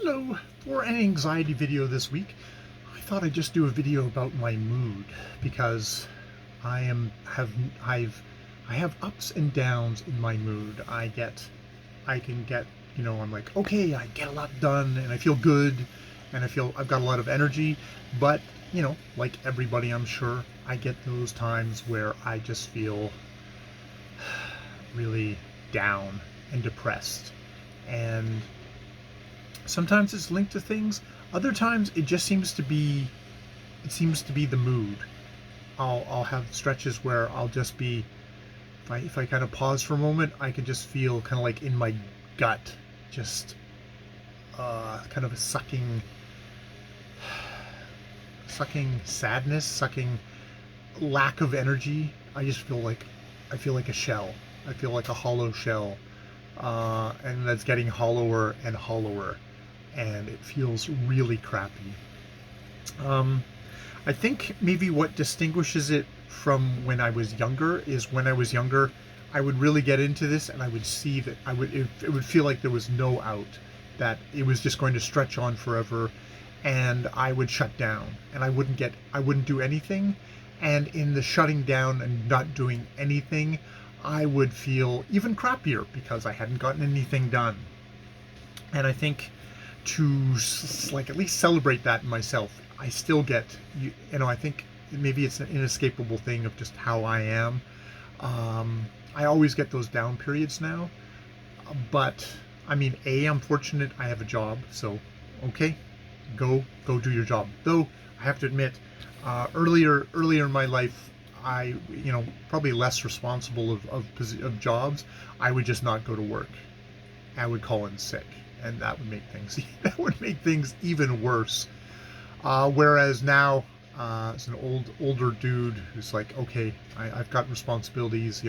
Hello! For an anxiety video this week, I thought I'd just do a video about my mood because I am have I have ups and downs in my mood. I can get, I'm like, okay, I get a lot done and I feel good and I feel I've got a lot of energy, but like everybody I'm sure, I get those times where I just feel really down and depressed. And sometimes it's linked to things. Other times it seems to be the mood. I'll have stretches where I'll just be if I kind of pause for a moment, I can just feel kind of like in my gut, just kind of a sucking sadness, sucking lack of energy. I feel like a shell. I feel like a hollow shell, and that's getting hollower and hollower, and it feels really crappy. Um, I think maybe what distinguishes it from when I was younger is when I was younger, I would really get into this and I would see that it would feel like there was no out, that it was just going to stretch on forever, and I would shut down and I wouldn't do anything. And in the shutting down and not doing anything, I would feel even crappier because I hadn't gotten anything done. And I think to like at least celebrate that in myself, I still get I think maybe it's an inescapable thing of just how I am. I always get those down periods now, but I mean, I'm fortunate I have a job, so okay, go do your job. Though I have to admit, earlier in my life, I probably less responsible of jobs. I would just not go to work. I would call in sick, and that would make things even worse. Whereas now, as an older dude who's like, okay, I've got responsibilities.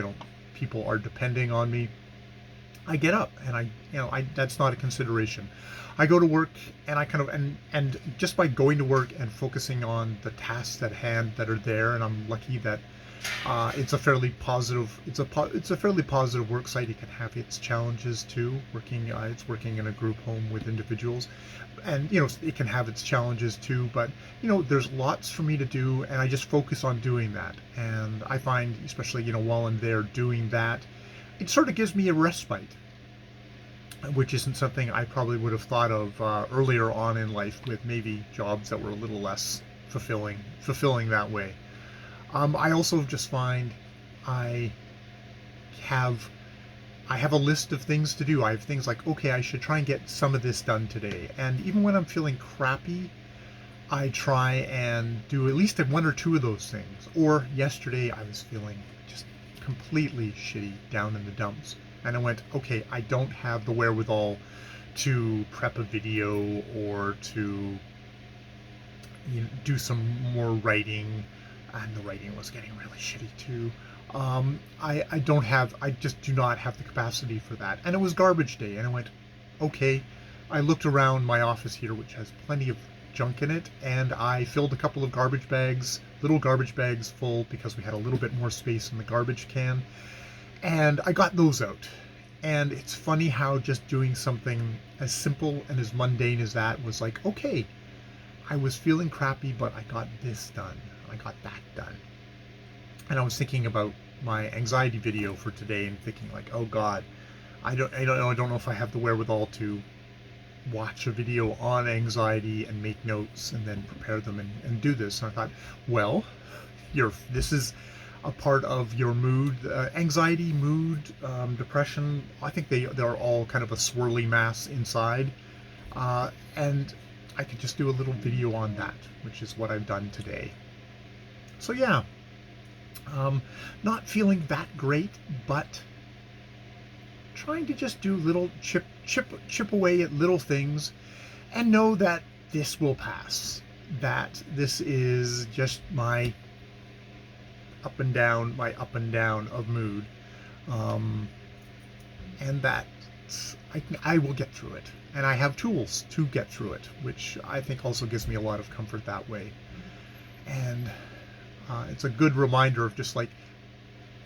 People are depending on me. I get up and I that's not a consideration. I go to work and I kind of and just by going to work and focusing on the tasks at hand that are there, and I'm lucky that it's a fairly positive it's a fairly positive work site. It can have its challenges too. It's working in a group home with individuals, and it can have its challenges too. But there's lots for me to do, and I just focus on doing that. And I find, especially while I'm there doing that, it sort of gives me a respite, which isn't something I probably would have thought of earlier on in life with maybe jobs that were a little less fulfilling that way. I also just find I have I have a list of things to do. I have things like, okay, I should try and get some of this done today. And even when I'm feeling crappy, I try and do at least one or two of those things. Or yesterday I was feeling just completely shitty, down in the dumps. And I went, okay, I don't have the wherewithal to prep a video or to do some more writing, and the writing was getting really shitty too. I just do not have the capacity for that. And it was garbage day, and I went, okay. I looked around my office here, which has plenty of junk in it, and I filled a couple of little garbage bags full, because we had a little bit more space in the garbage can, and I got those out. And it's funny how just doing something as simple and as mundane as that was like, okay, I was feeling crappy, but I got this done. I got that done. And I was thinking about my anxiety video for today and thinking like, oh God, I don't know if I have the wherewithal to watch a video on anxiety and make notes and then prepare them and do this. And I thought, well, this is a part of your mood, anxiety, mood, depression. I think they're all kind of a swirly mass inside, and I could just do a little video on that, which is what I've done today. So yeah, not feeling that great, but trying to just do little chip away at little things, and know that this will pass. That this is just my up and down of mood, and that I will get through it, and I have tools to get through it, which I think also gives me a lot of comfort that way. And it's a good reminder of just like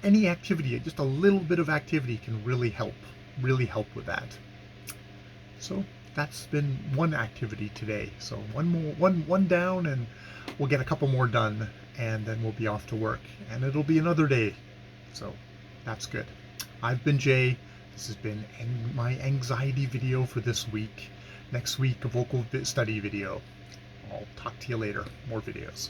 any activity, just a little bit of activity can really help with that. So that's been one activity today. So one down, and we'll get a couple more done, and then we'll be off to work, and it'll be another day. So that's good. I've been Jay. This has been my anxiety video for this week. Next week, a vocal study video. I'll talk to you later. More videos.